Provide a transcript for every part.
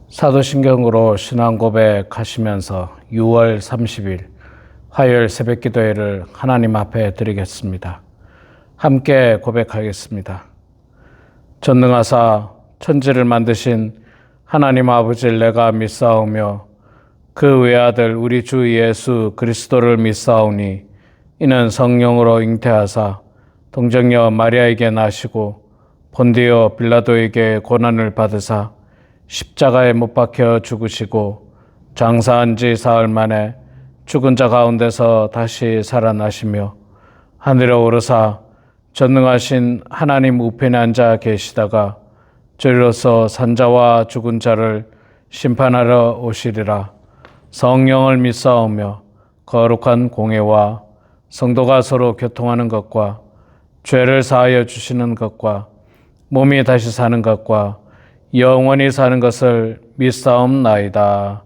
사도신경으로 신앙 고백하시면서 6월 30일 화요일 새벽 기도회를 하나님 앞에 드리겠습니다. 함께 고백하겠습니다. 전능하사 천지를 만드신 하나님 아버지를 내가 믿사오며 그 외아들 우리 주 예수 그리스도를 믿사오니 이는 성령으로 잉태하사 동정녀 마리아에게 나시고 본디오 빌라도에게 고난을 받으사 십자가에 못 박혀 죽으시고 장사한 지 사흘 만에 죽은 자 가운데서 다시 살아나시며 하늘에 오르사 전능하신 하나님 우편에 앉아 계시다가 저리로서 산자와 죽은 자를 심판하러 오시리라. 성령을 믿사오며 거룩한 공회와 성도가 서로 교통하는 것과 죄를 사하여 주시는 것과 몸이 다시 사는 것과 영원히 사는 것을 믿사옵나이다.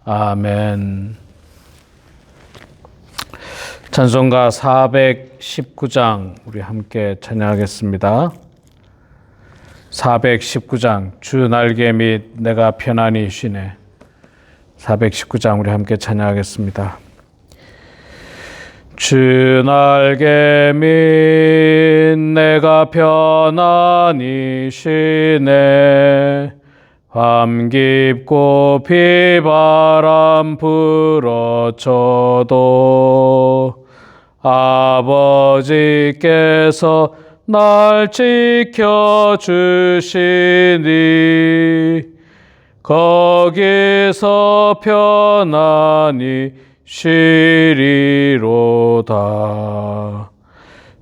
아멘. 찬송가 419장 우리 함께 찬양하겠습니다. 419장 주 날개 및 내가 편안히 쉬네. 419장 우리 함께 찬양하겠습니다. 주 날개 및 내가 편안히 쉬네. 밤 깊고 비바람 불어쳐도 아버지께서 날 지켜주시니 거기서 편안히 쉬리로다.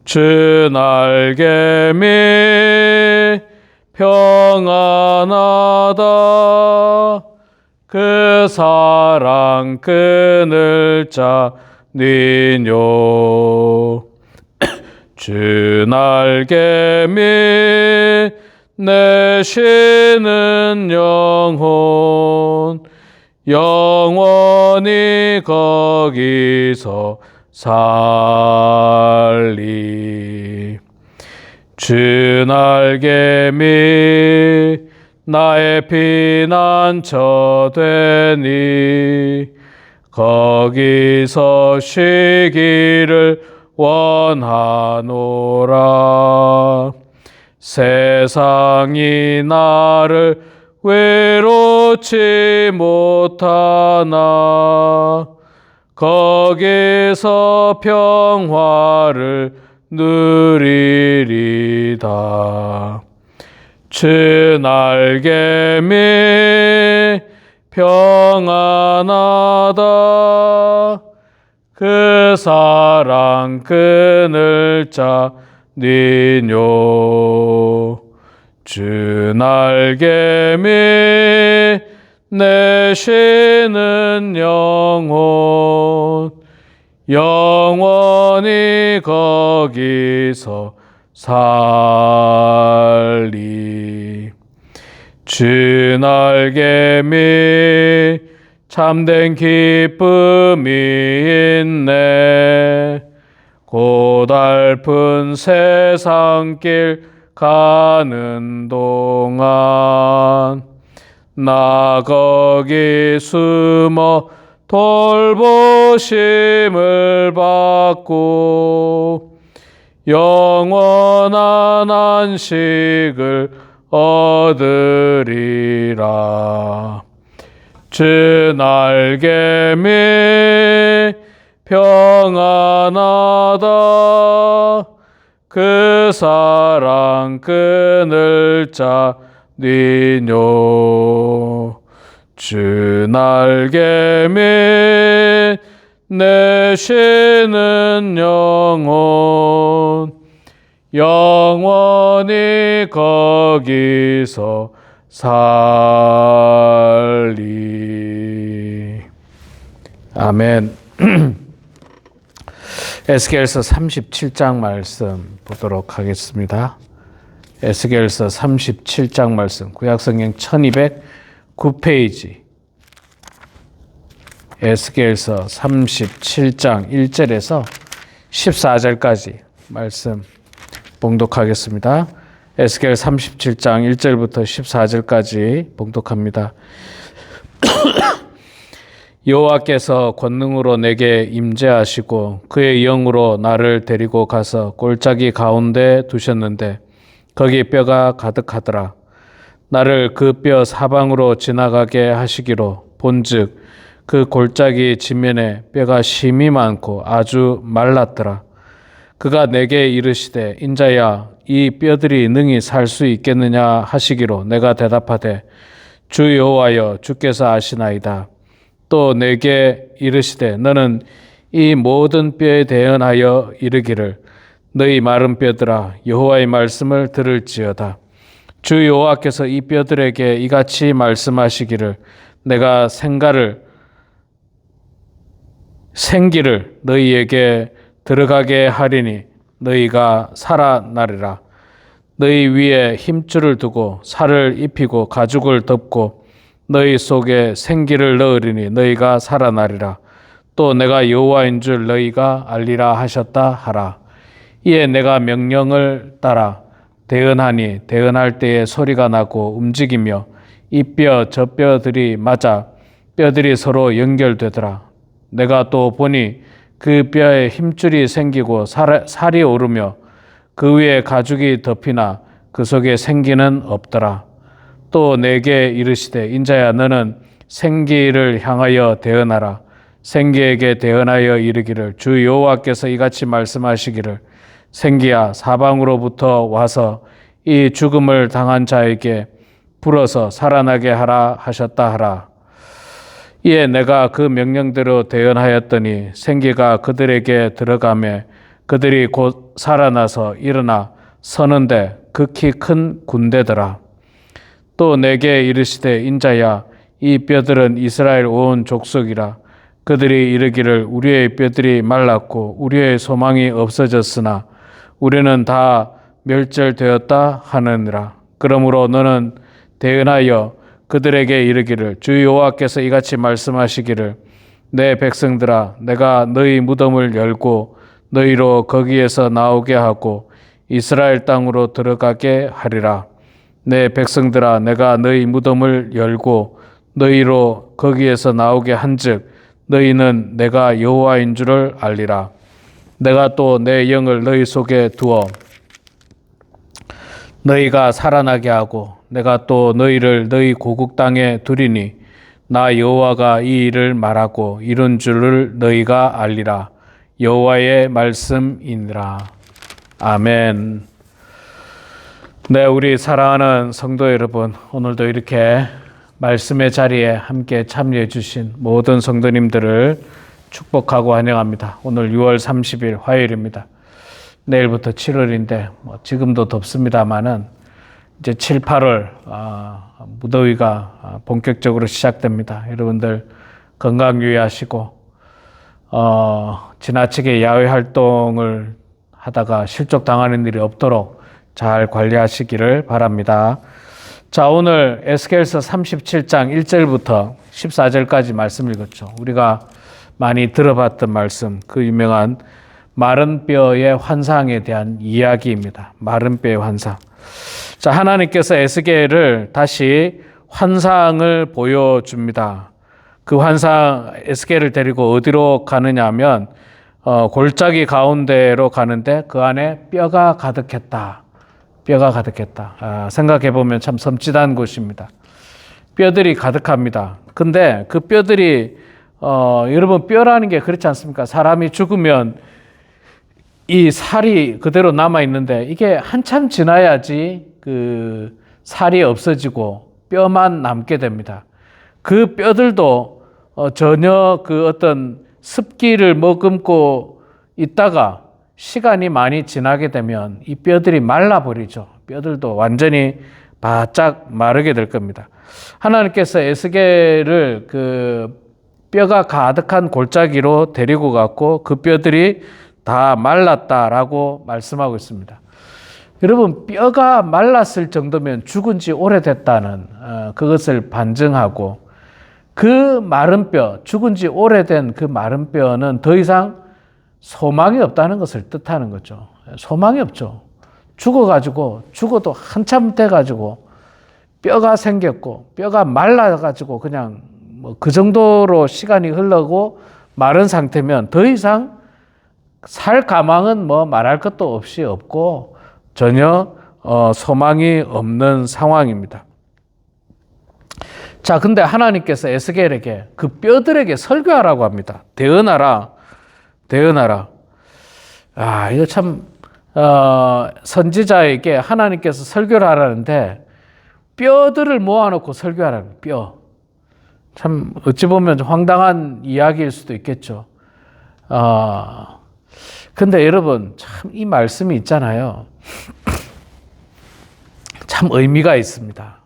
주 날개 및 평안하다. 그 사랑 끊을 자 니뇨. 주 날개 및 내 쉬는 영혼 영원히 거기서 살리. 주 날개 및 나의 피난처 되니 거기서 쉬기를 원하노라. 세상이 나를 외롭지 못하나 거기서 평화를 누리리다. 주 날개 및 평안하다. 그 사랑 끊을 자 니뇨. 주 날개 및 내 쉬는 영혼 영원히 거기서 살리. 주 날개 및 참된 기쁨이 있네. 고달픈 세상길 가는 동안 나 거기 숨어 돌보심을 받고 영원한 안식을 얻으리라. 주 날개 및 평안하다. 그 사랑 끊을 자 니뇨. 주 날개 및 내 쉬는 영혼 영원히 거기서 살리. 아멘. 에스겔서 37장 말씀 보도록 하겠습니다. 에스겔서 37장 말씀 구약성경 1209페이지 에스겔서 37장 1절에서 14절까지 말씀 봉독하겠습니다. 에스겔 37장 1절부터 14절까지 봉독합니다. 여호와께서 권능으로 내게 임재하시고 그의 영으로 나를 데리고 가서 골짜기 가운데 두셨는데 거기 뼈가 가득하더라. 나를 그 뼈 사방으로 지나가게 하시기로 본즉 그 골짜기 지면에 뼈가 심이 많고 아주 말랐더라. 그가 내게 이르시되 인자야 이 뼈들이 능히 살 수 있겠느냐 하시기로 내가 대답하되 주 여호와여 주께서 아시나이다. 또 내게 이르시되 너는 이 모든 뼈에 대언하여 이르기를 너희 마른 뼈들아 여호와의 말씀을 들을지어다. 주 여호와께서 이 뼈들에게 이같이 말씀하시기를 내가 생기를 너희에게 들어가게 하리니 너희가 살아나리라. 너희 위에 힘줄을 두고 살을 입히고 가죽을 덮고 너희 속에 생기를 넣으리니 너희가 살아나리라. 또 내가 여호와인 줄 너희가 알리라 하셨다 하라. 이에 내가 명령을 따라 대언하니 대언할 때에 소리가 나고 움직이며 이 뼈 저 뼈들이 맞아 뼈들이 서로 연결되더라. 내가 또 보니 그 뼈에 힘줄이 생기고 살이 오르며 그 위에 가죽이 덮이나 그 속에 생기는 없더라. 또 내게 이르시되 인자야 너는 생기를 향하여 대언하라. 생기에게 대언하여 이르기를 주 여호와께서 이같이 말씀하시기를 생기야 사방으로부터 와서 이 죽음을 당한 자에게 불어서 살아나게 하라 하셨다 하라. 이에 내가 그 명령대로 대언하였더니 생기가 그들에게 들어가매 그들이 곧 살아나서 일어나 서는데 극히 큰 군대더라. 또 내게 이르시되 인자야 이 뼈들은 이스라엘 온 족속이라. 그들이 이르기를 우리의 뼈들이 말랐고 우리의 소망이 없어졌으나 우리는 다 멸절되었다 하느니라. 그러므로 너는 대언하여 그들에게 이르기를 주 여호와께서 이같이 말씀하시기를 내 백성들아 내가 너희 무덤을 열고 너희로 거기에서 나오게 하고 이스라엘 땅으로 들어가게 하리라. 내 백성들아 내가 너희 무덤을 열고 너희로 거기에서 나오게 한즉 너희는 내가 여호와인 줄을 알리라. 내가 또 내 영을 너희 속에 두어 너희가 살아나게 하고 내가 또 너희를 너희 고국 땅에 두리니 나 여호와가 이 일을 말하고 이룬 줄을 너희가 알리라. 여호와의 말씀이니라. 아멘. 네, 우리 사랑하는 성도 여러분, 오늘도 이렇게 말씀의 자리에 함께 참여해 주신 모든 성도님들을 축복하고 환영합니다. 오늘 6월 30일 화요일입니다. 내일부터 7월인데 지금도 덥습니다만은 이제 7, 8월 무더위가 본격적으로 시작됩니다. 여러분들 건강 유의하시고 지나치게 야외 활동을 하다가 실족 당하는 일이 없도록 잘 관리하시기를 바랍니다. 자, 오늘 에스겔서 37장 1절부터 14절까지 말씀 읽었죠. 우리가 많이 들어봤던 말씀, 그 유명한 마른 뼈의 환상에 대한 이야기입니다. 마른 뼈의 환상. 자, 하나님께서 에스겔을 다시 환상을 보여줍니다. 그 환상, 에스겔을 데리고 어디로 가느냐 하면 골짜기 가운데로 가는데 그 안에 뼈가 가득했다. 뼈가 가득했다. 생각해 보면 참 섬찟한 곳입니다. 뼈들이 가득합니다. 근데 그 뼈들이 여러분 뼈라는 게 그렇지 않습니까? 사람이 죽으면 이 살이 그대로 남아 있는데 이게 한참 지나야지 그 살이 없어지고 뼈만 남게 됩니다. 그 뼈들도 전혀 그 어떤 습기를 머금고 있다가 시간이 많이 지나게 되면 이 뼈들이 말라버리죠. 뼈들도 완전히 바짝 마르게 될 겁니다. 하나님께서 에스겔을 그 뼈가 가득한 골짜기로 데리고 갔고 그 뼈들이 다 말랐다라고 말씀하고 있습니다. 여러분, 뼈가 말랐을 정도면 죽은 지 오래됐다는 그것을 반증하고 그 마른 뼈, 죽은 지 오래된 그 마른 뼈는 더 이상 소망이 없다는 것을 뜻하는 거죠. 소망이 없죠. 죽어도 한참 돼가지고 뼈가 생겼고 뼈가 말라가지고 그냥 뭐 그 정도로 시간이 흘러고 마른 상태면 더 이상 살 가망은 뭐 말할 것도 없이 없고 전혀 소망이 없는 상황입니다. 자, 근데 하나님께서 에스겔에게 그 뼈들에게 설교하라고 합니다. 대언하라. 이거 참 선지자에게 하나님께서 설교를 하라는데 뼈들을 모아놓고 설교하라는 뼈. 참 어찌 보면 황당한 이야기일 수도 있겠죠. 근데 여러분 참 이 말씀이 있잖아요. 참 의미가 있습니다.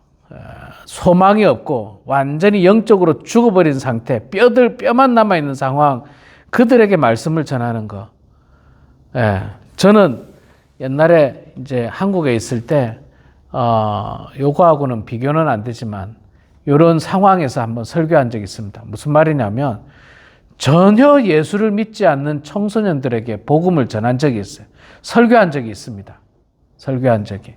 소망이 없고 완전히 영적으로 죽어버린 상태, 뼈만 남아있는 상황, 그들에게 말씀을 전하는 거. 저는 옛날에 이제 한국에 있을 때, 요거하고는 비교는 안 되지만, 이런 상황에서 한번 설교한 적이 있습니다. 무슨 말이냐면, 전혀 예수를 믿지 않는 청소년들에게 복음을 전한 적이 있어요. 설교한 적이 있습니다. 설교한 적이.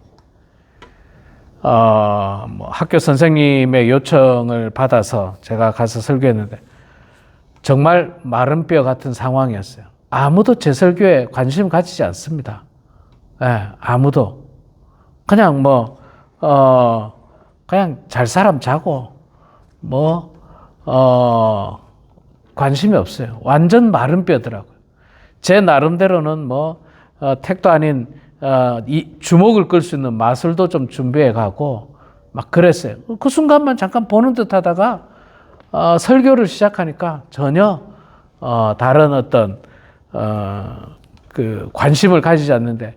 뭐 학교 선생님의 요청을 받아서 제가 가서 설교했는데 정말 마른 뼈 같은 상황이었어요. 아무도 제 설교에 관심 가지지 않습니다. 아무도. 그냥 그냥 잘 사람 자고 관심이 없어요. 완전 마른 뼈더라고요. 제 나름대로는 택도 아닌 이 주목을 끌 수 있는 마술도 좀 준비해 가고 막 그랬어요. 그 순간만 잠깐 보는 듯 하다가 설교를 시작하니까 전혀 다른 어떤 그 관심을 가지지 않는데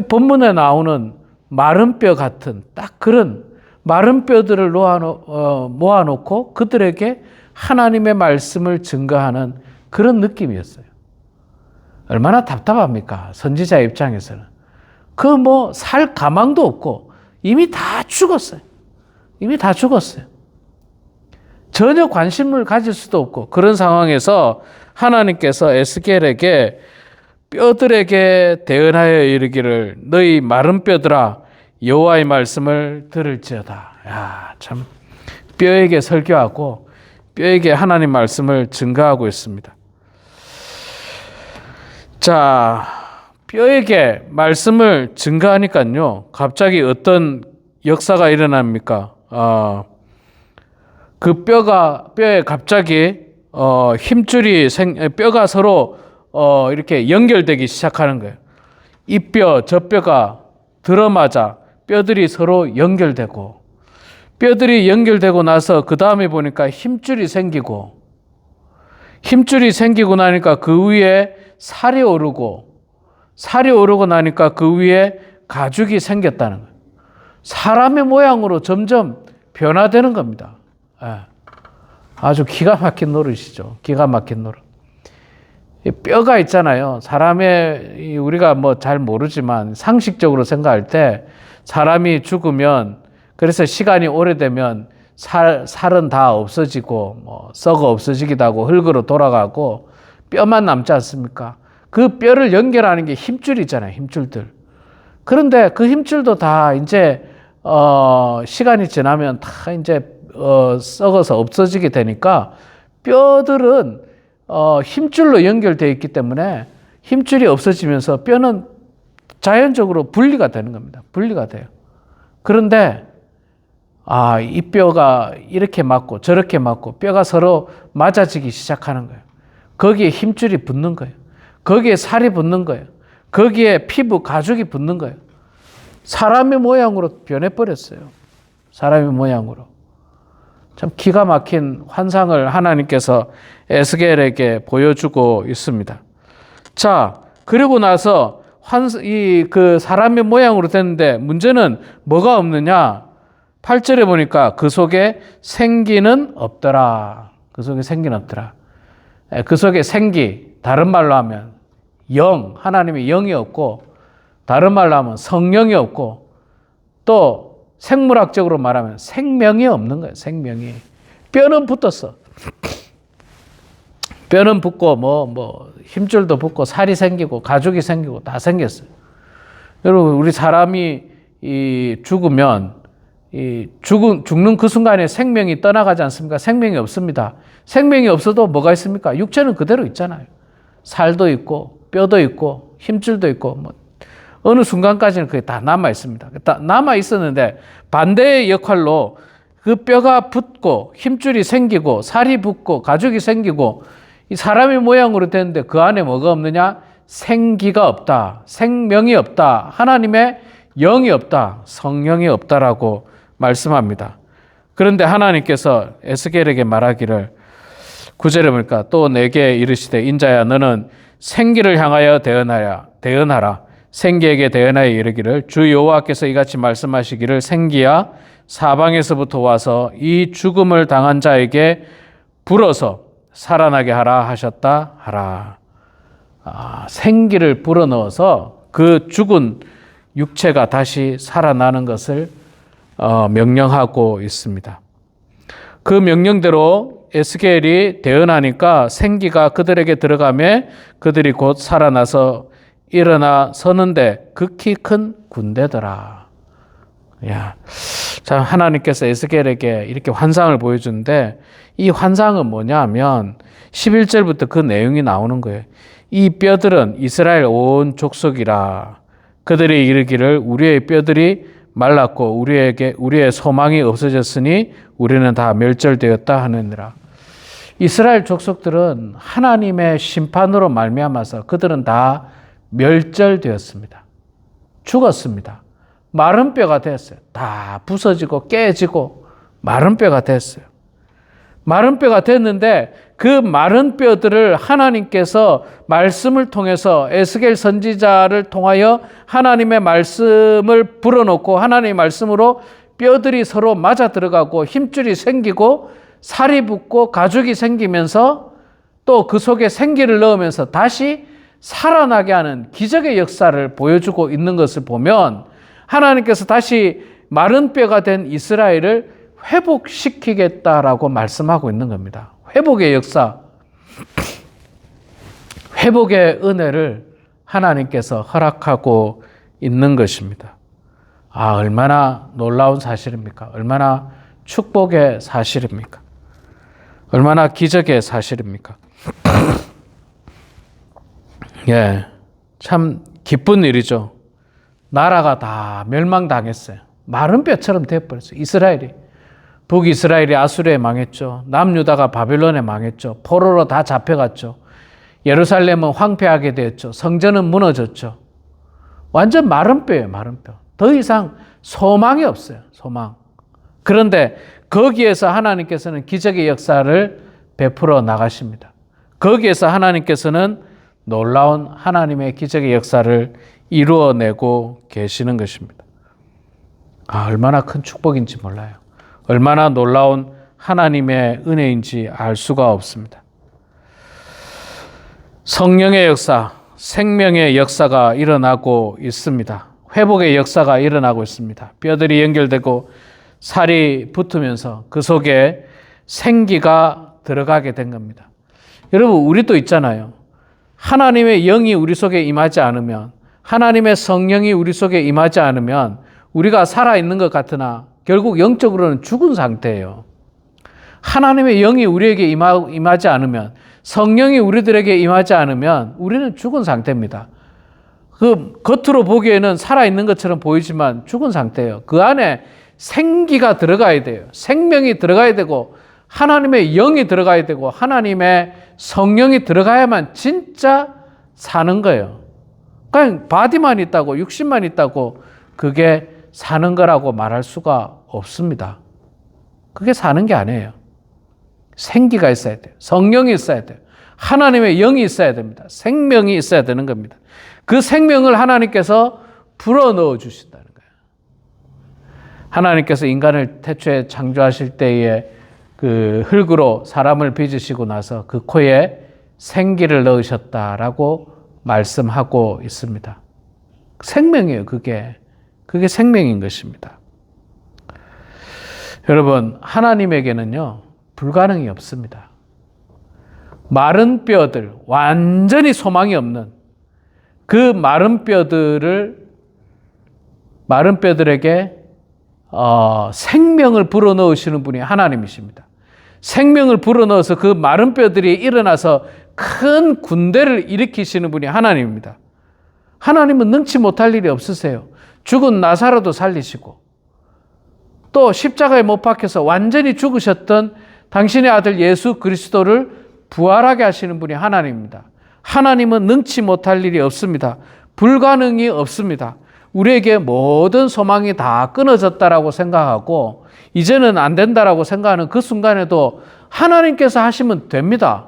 본문에 나오는 마른 뼈 같은 딱 그런 마른 뼈들을 모아놓고 그들에게 하나님의 말씀을 증거하는 그런 느낌이었어요. 얼마나 답답합니까? 선지자 입장에서는. 살 가망도 없고 이미 다 죽었어요. 전혀 관심을 가질 수도 없고 그런 상황에서 하나님께서 에스겔에게 뼈들에게 대언하여 이르기를 너희 마른 뼈들아 여호와의 말씀을 들을지어다. 참 뼈에게 설교하고 뼈에게 하나님 말씀을 증거하고 있습니다. 자, 뼈에게 말씀을 증거하니까요, 갑자기 어떤 역사가 일어납니까? 그 뼈에 갑자기 힘줄이 뼈가 서로 이렇게 연결되기 시작하는 거예요. 이 뼈, 저 뼈가 들어맞아 뼈들이 서로 연결되고, 뼈들이 연결되고 나서 그 다음에 보니까 힘줄이 생기고 나니까 그 위에 살이 오르고 나니까 그 위에 가죽이 생겼다는 거예요. 사람의 모양으로 점점 변화되는 겁니다. 아주 기가 막힌 노릇이죠. 기가 막힌 노릇. 뼈가 있잖아요. 우리가 잘 모르지만 상식적으로 생각할 때 사람이 죽으면, 그래서 시간이 오래되면 살은 다 없어지고 썩어 없어지기도 하고 흙으로 돌아가고 뼈만 남지 않습니까? 그 뼈를 연결하는 게 힘줄이잖아요. 힘줄들. 그런데 그 힘줄도 다 이제 시간이 지나면 다 이제 썩어서 없어지게 되니까 뼈들은 힘줄로 연결되어 있기 때문에 힘줄이 없어지면서 뼈는 자연적으로 분리가 되는 겁니다. 분리가 돼요. 그런데 이 뼈가 이렇게 맞고 저렇게 맞고 뼈가 서로 맞아지기 시작하는 거예요. 거기에 힘줄이 붙는 거예요. 거기에 살이 붙는 거예요. 거기에 피부, 가죽이 붙는 거예요. 사람의 모양으로 변해버렸어요. 사람의 모양으로. 참 기가 막힌 환상을 하나님께서 에스겔에게 보여주고 있습니다. 자, 그리고 나서 그 사람의 모양으로 됐는데 문제는 뭐가 없느냐? 8절에 보니까 그 속에 생기는 없더라. 그 속에 생기는 없더라. 그 속에 생기, 다른 말로 하면 영, 하나님의 영이 없고, 다른 말로 하면 성령이 없고, 또 생물학적으로 말하면 생명이 없는 거예요. 생명이. 뼈는 붙었어. 뼈는 붙고 힘줄도 붙고 살이 생기고 가죽이 생기고 다 생겼어요. 여러분, 우리 사람이 죽으면 죽는 그 순간에 생명이 떠나가지 않습니까? 생명이 없습니다. 생명이 없어도 뭐가 있습니까? 육체는 그대로 있잖아요. 살도 있고 뼈도 있고 힘줄도 있고 뭐 어느 순간까지는 그게 다 남아 있습니다. 남아 있었는데 반대의 역할로 그 뼈가 붙고 힘줄이 생기고 살이 붙고 가죽이 생기고 이 사람의 모양으로 되는데 그 안에 뭐가 없느냐? 생기가 없다. 생명이 없다. 하나님의 영이 없다. 성령이 없다라고 말씀합니다. 그런데 하나님께서 에스겔에게 말하기를 9절에 보니까 또 내게 이르시되 인자야 너는 생기를 향하여 대언하라. 생기에게 대언하여 이르기를 주 여호와께서 이같이 말씀하시기를 생기야 사방에서부터 와서 이 죽음을 당한 자에게 불어서 살아나게 하라 하셨다 하라. 생기를 불어넣어서 그 죽은 육체가 다시 살아나는 것을 명령하고 있습니다. 그 명령대로 에스겔이 대언하니까 생기가 그들에게 들어가매 그들이 곧 살아나서 일어나 서는데 극히 큰 군대더라. 자, 하나님께서 에스겔에게 이렇게 환상을 보여주는데 이 환상은 뭐냐면 11절부터 그 내용이 나오는 거예요. 이 뼈들은 이스라엘 온 족속이라. 그들이 이르기를 우리의 뼈들이 말랐고 우리의 소망이 없어졌으니 우리는 다 멸절되었다 하느니라. 이스라엘 족속들은 하나님의 심판으로 말미암아서 그들은 다 멸절되었습니다. 죽었습니다. 마른 뼈가 됐어요. 다 부서지고 깨지고 마른 뼈가 됐어요. 마른 뼈가 됐는데 그 마른 뼈들을 하나님께서 말씀을 통해서 에스겔 선지자를 통하여 하나님의 말씀을 불어넣고 하나님의 말씀으로 뼈들이 서로 맞아 들어가고 힘줄이 생기고 살이 붙고 가죽이 생기면서 또 그 속에 생기를 넣으면서 다시 살아나게 하는 기적의 역사를 보여주고 있는 것을 보면 하나님께서 다시 마른 뼈가 된 이스라엘을 회복시키겠다라고 말씀하고 있는 겁니다. 회복의 역사, 회복의 은혜를 하나님께서 허락하고 있는 것입니다. 얼마나 놀라운 사실입니까? 얼마나 축복의 사실입니까? 얼마나 기적의 사실입니까? 참 기쁜 일이죠. 나라가 다 멸망당했어요. 마른 뼈처럼 되어버렸어요. 이스라엘이. 북이스라엘이 아수르에 망했죠. 남유다가 바벨론에 망했죠. 포로로 다 잡혀갔죠. 예루살렘은 황폐하게 되었죠. 성전은 무너졌죠. 완전 마른 뼈예요. 마른 뼈. 더 이상 소망이 없어요. 소망. 그런데 거기에서 하나님께서는 기적의 역사를 베풀어 나가십니다. 거기에서 하나님께서는 놀라운 하나님의 기적의 역사를 이루어내고 계시는 것입니다. 얼마나 큰 축복인지 몰라요. 얼마나 놀라운 하나님의 은혜인지 알 수가 없습니다. 성령의 역사, 생명의 역사가 일어나고 있습니다. 회복의 역사가 일어나고 있습니다. 뼈들이 연결되고 살이 붙으면서 그 속에 생기가 들어가게 된 겁니다. 여러분, 우리도 있잖아요. 하나님의 영이 우리 속에 임하지 않으면, 하나님의 성령이 우리 속에 임하지 않으면 우리가 살아있는 것 같으나 결국 영적으로는 죽은 상태예요. 하나님의 영이 우리에게 임하지 않으면, 성령이 우리들에게 임하지 않으면 우리는 죽은 상태입니다. 그 겉으로 보기에는 살아있는 것처럼 보이지만 죽은 상태예요. 그 안에 생기가 들어가야 돼요. 생명이 들어가야 되고 하나님의 영이 들어가야 되고 하나님의 성령이 들어가야만 진짜 사는 거예요. 그냥 바디만 있다고, 육신만 있다고 그게 사는 거라고 말할 수가 없습니다. 그게 사는 게 아니에요. 생기가 있어야 돼요. 성령이 있어야 돼요. 하나님의 영이 있어야 됩니다. 생명이 있어야 되는 겁니다. 그 생명을 하나님께서 불어넣어 주신다는 거예요. 하나님께서 인간을 태초에 창조하실 때에 그 흙으로 사람을 빚으시고 나서 그 코에 생기를 넣으셨다라고 말씀하고 있습니다. 생명이에요, 그게. 그게 생명인 것입니다. 여러분, 하나님에게는요, 불가능이 없습니다. 마른 뼈들, 완전히 소망이 없는 그 마른 뼈들을 마른 뼈들에게 생명을 불어넣으시는 분이 하나님이십니다. 생명을 불어넣어서 그 마른 뼈들이 일어나서 큰 군대를 일으키시는 분이 하나님입니다. 하나님은 능치 못할 일이 없으세요. 죽은 나사로도 살리시고 또 십자가에 못 박혀서 완전히 죽으셨던 당신의 아들 예수 그리스도를 부활하게 하시는 분이 하나님입니다. 하나님은 능치 못할 일이 없습니다. 불가능이 없습니다. 우리에게 모든 소망이 다 끊어졌다라고 생각하고 이제는 안 된다라고 생각하는 그 순간에도 하나님께서 하시면 됩니다.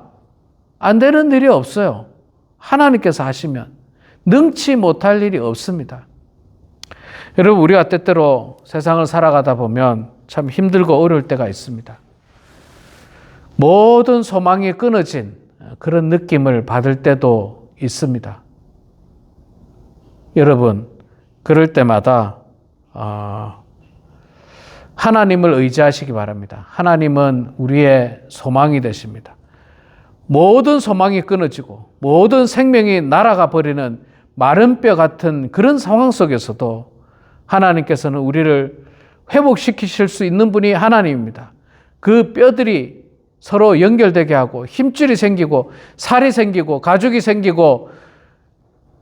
안 되는 일이 없어요. 하나님께서 하시면 능치 못할 일이 없습니다. 여러분, 우리가 때때로 세상을 살아가다 보면 참 힘들고 어려울 때가 있습니다. 모든 소망이 끊어진 그런 느낌을 받을 때도 있습니다. 여러분, 그럴 때마다 하나님을 의지하시기 바랍니다. 하나님은 우리의 소망이 되십니다. 모든 소망이 끊어지고 모든 생명이 날아가 버리는 마른 뼈 같은 그런 상황 속에서도 하나님께서는 우리를 회복시키실 수 있는 분이 하나님입니다. 그 뼈들이 서로 연결되게 하고 힘줄이 생기고 살이 생기고 가죽이 생기고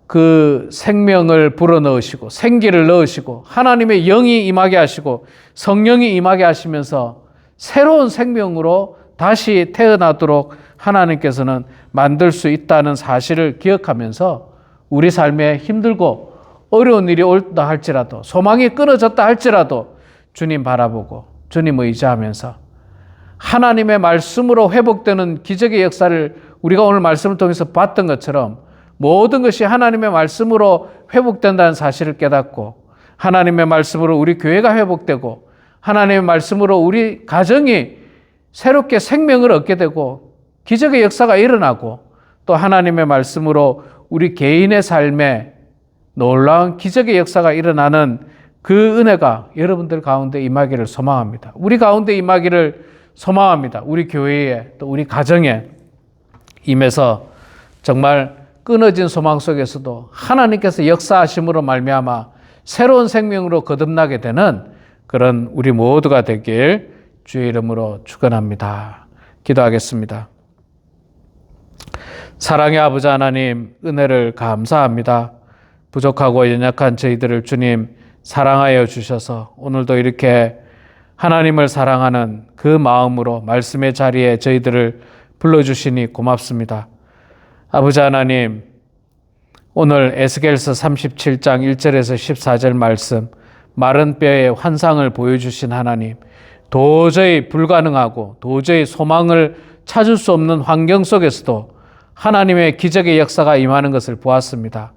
그 생명을 불어넣으시고 생기를 넣으시고 하나님의 영이 임하게 하시고 성령이 임하게 하시면서 새로운 생명으로 다시 태어나도록 하나님께서는 만들 수 있다는 사실을 기억하면서 우리 삶에 힘들고 어려운 일이 올다 할지라도 소망이 끊어졌다 할지라도 주님 바라보고 주님 의지하면서 하나님의 말씀으로 회복되는 기적의 역사를 우리가 오늘 말씀을 통해서 봤던 것처럼 모든 것이 하나님의 말씀으로 회복된다는 사실을 깨닫고 하나님의 말씀으로 우리 교회가 회복되고 하나님의 말씀으로 우리 가정이 새롭게 생명을 얻게 되고 기적의 역사가 일어나고 또 하나님의 말씀으로 우리 개인의 삶에 놀라운 기적의 역사가 일어나는 그 은혜가 여러분들 가운데 임하기를 소망합니다. 우리 가운데 임하기를 소망합니다. 우리 교회에 또 우리 가정에 임해서 정말 끊어진 소망 속에서도 하나님께서 역사하심으로 말미암아 새로운 생명으로 거듭나게 되는 그런 우리 모두가 되길 주의 이름으로 축원합니다. 기도하겠습니다. 사랑의 아버지 하나님, 은혜를 감사합니다. 부족하고 연약한 저희들을 주님 사랑하여 주셔서 오늘도 이렇게 하나님을 사랑하는 그 마음으로 말씀의 자리에 저희들을 불러주시니 고맙습니다. 아버지 하나님, 오늘 에스겔서 37장 1절에서 14절 말씀, 마른 뼈의 환상을 보여주신 하나님, 도저히 불가능하고 도저히 소망을 찾을 수 없는 환경 속에서도 하나님의 기적의 역사가 임하는 것을 보았습니다.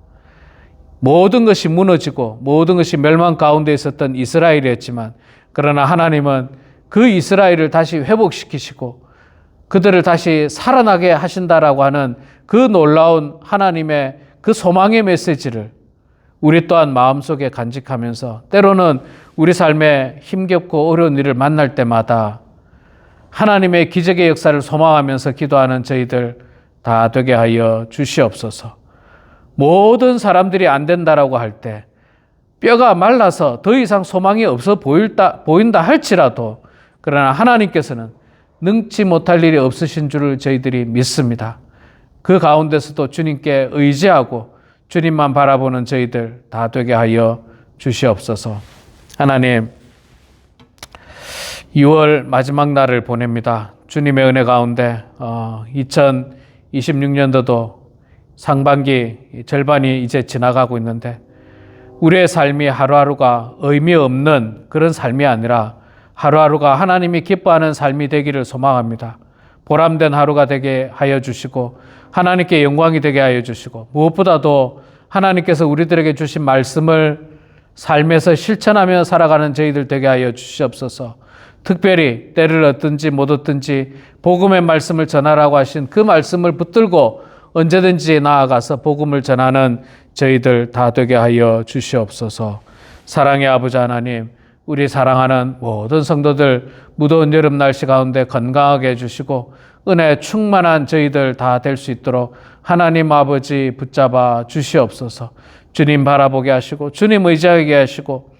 모든 것이 무너지고 모든 것이 멸망 가운데 있었던 이스라엘이었지만 그러나 하나님은 그 이스라엘을 다시 회복시키시고 그들을 다시 살아나게 하신다라고 하는 그 놀라운 하나님의 그 소망의 메시지를 우리 또한 마음속에 간직하면서 때로는 우리 삶에 힘겹고 어려운 일을 만날 때마다 하나님의 기적의 역사를 소망하면서 기도하는 저희들 다 되게 하여 주시옵소서. 모든 사람들이 안 된다라고 할 때 뼈가 말라서 더 이상 소망이 없어 보인다 할지라도 그러나 하나님께서는 능치 못할 일이 없으신 줄을 저희들이 믿습니다. 그 가운데서도 주님께 의지하고 주님만 바라보는 저희들 다 되게 하여 주시옵소서. 하나님, 6월 마지막 날을 보냅니다. 주님의 은혜 가운데 2026년도도 상반기 절반이 이제 지나가고 있는데 우리의 삶이 하루하루가 의미 없는 그런 삶이 아니라 하루하루가 하나님이 기뻐하는 삶이 되기를 소망합니다. 보람된 하루가 되게 하여 주시고 하나님께 영광이 되게 하여 주시고 무엇보다도 하나님께서 우리들에게 주신 말씀을 삶에서 실천하며 살아가는 저희들 되게 하여 주시옵소서. 특별히 때를 얻든지 못 얻든지 복음의 말씀을 전하라고 하신 그 말씀을 붙들고 언제든지 나아가서 복음을 전하는 저희들 다 되게 하여 주시옵소서. 사랑의 아버지 하나님, 우리 사랑하는 모든 성도들 무더운 여름 날씨 가운데 건강하게 해주시고 은혜 충만한 저희들 다 될 수 있도록 하나님 아버지 붙잡아 주시옵소서. 주님 바라보게 하시고 주님 의지하게 하시고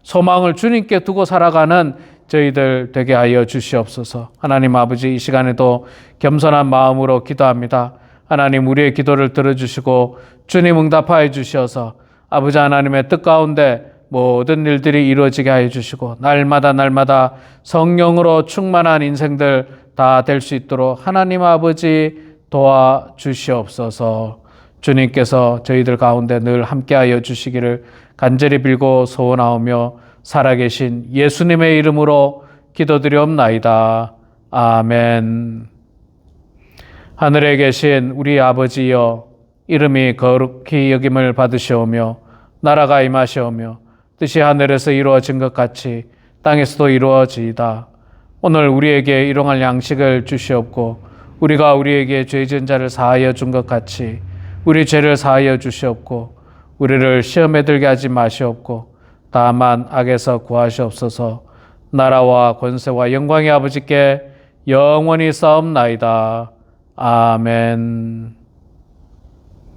소망을 주님께 두고 살아가는 저희들 되게 하여 주시옵소서. 하나님 아버지, 이 시간에도 겸손한 마음으로 기도합니다. 하나님, 우리의 기도를 들어주시고 주님 응답하여 주셔서 아버지 하나님의 뜻 가운데 모든 일들이 이루어지게 하여 주시고 날마다 성령으로 충만한 인생들 다 될 수 있도록 하나님 아버지 도와주시옵소서. 주님께서 저희들 가운데 늘 함께하여 주시기를 간절히 빌고 소원하오며 살아계신 예수님의 이름으로 기도드리옵나이다. 아멘. 하늘에 계신 우리 아버지여, 이름이 거룩히 여김을 받으시오며 나라가 임하시오며 뜻이 하늘에서 이루어진 것 같이 땅에서도 이루어지이다. 오늘 우리에게 일용할 양식을 주시옵고 우리가 우리에게 죄 지은 자를 사하여 준 것 같이 우리 죄를 사하여 주시옵고 우리를 시험에 들게 하지 마시옵고 다만 악에서 구하시옵소서. 나라와 권세와 영광의 아버지께 영원히 싸움나이다. 아멘.